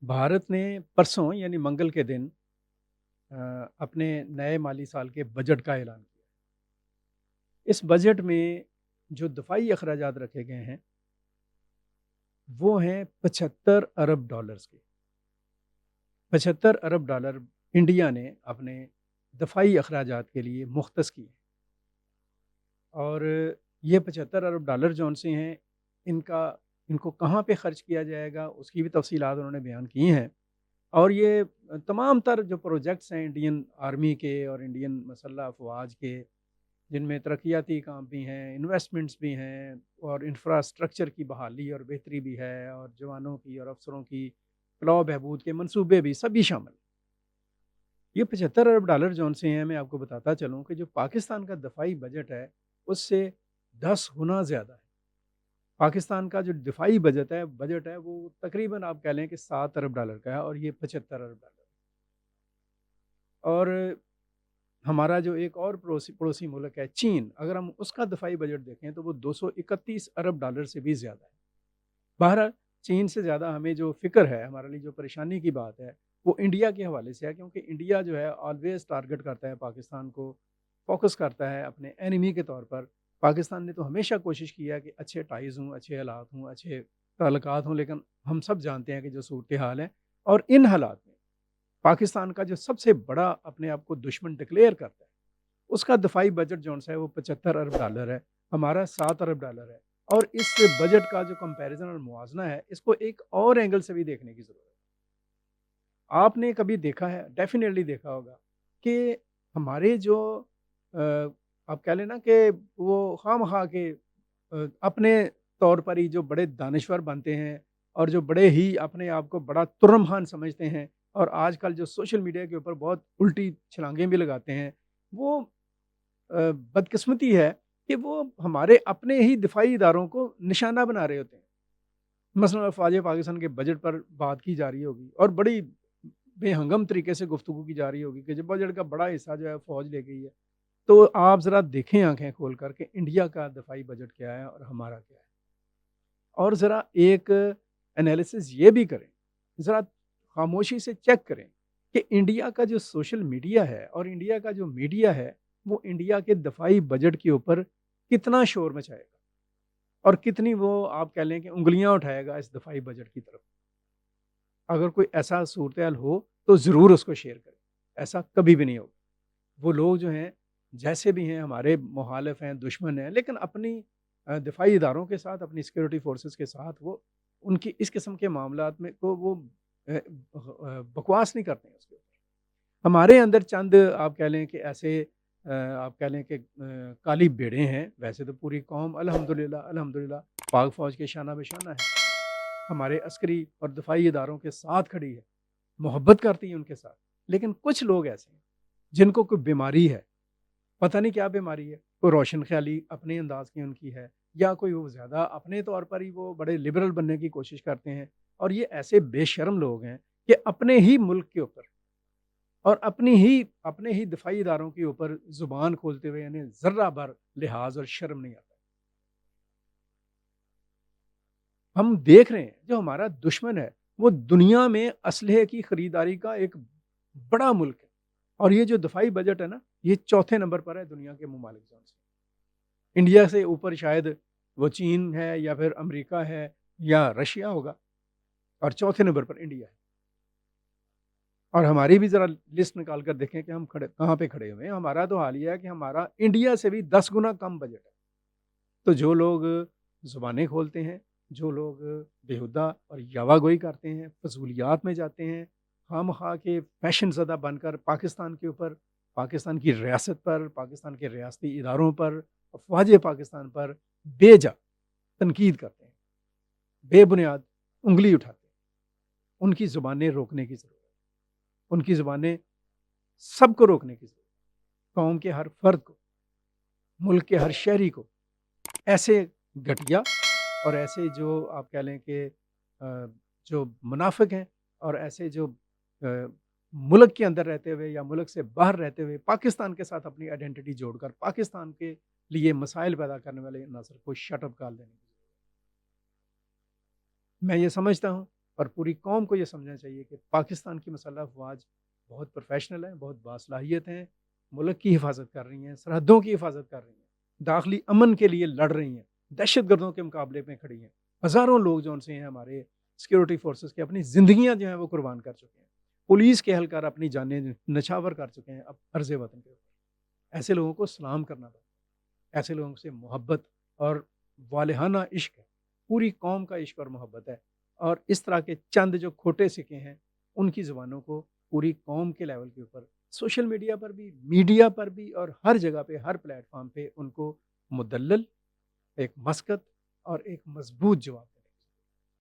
भारत ने परसों यानी मंगल के दिन अपने नए माली साल के बजट का ऐलान किया। इस बजट में जो दफ़ाई अखराजात रखे गए हैं वो हैं 75 अरब डॉलर्स के। 75 अरब डॉलर इंडिया ने अपने दफ़ाई अखराजात के लिए मुख्तस किए और ये 75 अरब डॉलर जौन से हैं इनका इनको कहाँ पे ख़र्च किया जाएगा उसकी भी तफसीलात उन्होंने बयान की हैं। और ये तमाम तर जो प्रोजेक्ट्स हैं इंडियन आर्मी के और इंडियन मसल्ह अफ़वाज के, जिनमें तरक्याती काम भी हैं, इन्वेस्टमेंट्स भी हैं और इंफ्रास्ट्रक्चर की बहाली और बेहतरी भी है और जवानों की और अफसरों की फलाह बहबूद के मंसूबे भी सभी शामिल। ये 75 अरब डॉलर जौन से हैं, मैं आपको बताता चलूँ कि जो पाकिस्तान का दफ़ाई बजट है उससे 10 गुना ज़्यादा है। पाकिस्तान का जो दिफाई बजट है वो तकरीबन आप कह लें कि 7 अरब डॉलर का है और ये 75 अरब डॉलर। और हमारा जो एक और पड़ोसी पड़ोसी मुल्क है चीन, अगर हम उसका दफाई बजट देखें तो वो 231 अरब डॉलर से भी ज़्यादा है। बहरहाल चीन से ज़्यादा हमें जो फ़िक्र है, हमारे लिए जो परेशानी की बात है वो इंडिया के हवाले से है, क्योंकि इंडिया जो है ऑलवेज़ टारगेट करता है पाकिस्तान को, फ़ोकस करता है अपने एनिमी के तौर पर। पाकिस्तान ने तो हमेशा कोशिश किया कि अच्छे टाइज़ हों, अच्छे हालात हों, अच्छे ताल्लुकात हों, लेकिन हम सब जानते हैं कि जो सूरत हाल है और इन हालात में पाकिस्तान का जो सबसे बड़ा अपने आप को दुश्मन डिक्लेयर करता है, उसका दफ़ाई बजट जौन-सा है वो 75 अरब डॉलर है, हमारा 7 अरब डॉलर है। और इस बजट का जो कंपैरिज़न और मुवाज़ना है, इसको एक और एंगल से भी देखने की ज़रूरत है। आपने कभी देखा है, डेफ़िनिटली देखा होगा कि हमारे जो अ, आप कह लें ना कि वो ख़ाम-ख़ा के अपने तौर पर ही जो बड़े दानिश्वर बनते हैं और जो बड़े ही अपने आप को बड़ा तुर्रम-खान समझते हैं और आजकल जो सोशल मीडिया के ऊपर बहुत उल्टी छलांगें भी लगाते हैं, वो बदकिस्मती है कि वो हमारे अपने ही दिफाई इदारों को निशाना बना रहे होते हैं। मसलन फ़ौज पाकिस्तान के बजट पर बात की जा रही होगी और बड़ी बेहंगम तरीके से गुफ्तगू की जा रही होगी कि जो बजट का बड़ा हिस्सा जो है फ़ौज ले गई है। तो आप ज़रा देखें आँखें खोल कर के इंडिया का दफ़ाई बजट क्या है और हमारा क्या है? और ज़रा एक एनालिसिस ये भी करें, ज़रा खामोशी से चेक करें कि इंडिया का जो सोशल मीडिया है और इंडिया का जो मीडिया है, वो इंडिया के दफ़ाई बजट के ऊपर कितना शोर मचाएगा और कितनी वो आप कह लें कि उँगलियाँ उठाएगा इस दफ़ाई बजट की तरफ। अगर कोई ऐसा सूरत-ए-हाल हो तो ज़रूर उसको शेयर करें, ऐसा कभी भी नहीं होगा। वो लोग जो हैं, जैसे भी हैं हमारे मुखालिफ हैं, दुश्मन हैं, लेकिन अपनी दिफाई इदारों के साथ, अपनी सिक्योरिटी फ़ोर्सेस के साथ वो उनकी इस किस्म के मामलात में को वो बकवास नहीं करते हैं उसके ऊपर। हमारे अंदर चंद आप कह लें कि ऐसे आप कह लें कि काली भेड़ें हैं, वैसे तो पूरी कौम अल्हम्दुलिल्लाह, अल्हम्दुलिल्लाह पाक फ़ौज के शाना बशाना है। हमारे अस्करी और दफ़ाई इदारों के साथ खड़ी है, मोहब्बत करती है उनके साथ। लेकिन कुछ लोग ऐसे हैं, जिनको कोई बीमारी है, पता नहीं क्या बीमारी है, कोई रोशन ख़्याली अपने अंदाज़ की उनकी है या कोई वो ज़्यादा अपने तौर पर ही वो बड़े लिबरल बनने की कोशिश करते हैं। और ये ऐसे बेशर्म लोग हैं कि अपने ही मुल्क के ऊपर और अपने ही दिफाई इदारों के ऊपर ज़ुबान खोलते हुए इन्हें ज़र्रा भर लिहाज़ और शर्म नहीं आता। हम देख रहे हैं जो हमारा दुश्मन है, वो दुनिया में असलहे की खरीदारी का एक बड़ा मुल्क है और ये जो दफ़ाई बजट है ना, ये चौथे नंबर पर है दुनिया के ममालिक से। इंडिया से ऊपर शायद वो चीन है या फिर अमेरिका है या रशिया होगा और चौथे नंबर पर इंडिया है। और हमारी भी ज़रा लिस्ट निकाल कर देखें कि हम खड़े कहाँ पे खड़े हुए हैं। हमारा तो हाल ये है कि हमारा इंडिया से भी 10 गुना कम बजट है। तो जो लोग ज़ुबानें खोलते हैं, जो लोग बेहुदा और यवागोई करते हैं, फ़ज़ूलियात में जाते हैं, खामख़ा के फ़ैशन ज़दा बनकर पाकिस्तान के ऊपर, पाकिस्तान की रियासत पर, पाकिस्तान के रियासती इदारों पर, अफ़वाज पाकिस्तान पर बेजा तनकीद करते हैं, बेबुनियाद उँगली उठाते हैं। उनकी ज़ुबानें रोकने की ज़रूरत है। उनकी ज़ुबानें सबको रोकने की ज़रूरत है। कौम के हर फ़र्द को, मुल्क के हर शहरी को ऐसे घटिया और ऐसे जो आप कह लें कि जो मुनाफ़िक हैं और ऐसे जो मुल्क के अंदर रहते हुए या मुल्क से बाहर रहते हुए पाकिस्तान के साथ अपनी आइडेंटिटी जोड़कर पाकिस्तान के लिए मसाइल पैदा करने वाले अनासर को शट अप कॉल देने की। मैं ये समझता हूँ اور پوری قوم کو یہ سمجھنا چاہیے کہ پاکستان کی مسلح افواج بہت پروفیشنل ہیں، بہت باصلاحیت ہیں، ملک کی حفاظت کر رہی ہیں، سرحدوں کی حفاظت کر رہی ہیں، داخلی امن کے لیے لڑ رہی ہیں، دہشت گردوں کے مقابلے میں کھڑی ہیں۔ ہزاروں لوگ جو ان سے ہیں ہمارے سیکورٹی فورسز کے اپنی زندگیاں جو ہیں وہ قربان کر چکے ہیں، پولیس کے اہلکار اپنی جانیں نچھاور کر چکے ہیں اب عرض وطن کے اوپر۔ ایسے لوگوں کو سلام کرنا پڑتا ہے، ایسے لوگوں سے محبت اور والہانہ عشق ہے، پوری قوم کا عشق اور محبت ہے، اور اس طرح کے چند جو کھوٹے سکے ہیں ان کی زبانوں کو پوری قوم کے لیول کے اوپر سوشل میڈیا پر بھی، میڈیا پر بھی، اور ہر جگہ پہ، ہر پلیٹ فارم پہ ان کو مدلل، ایک مسقط اور ایک مضبوط جواب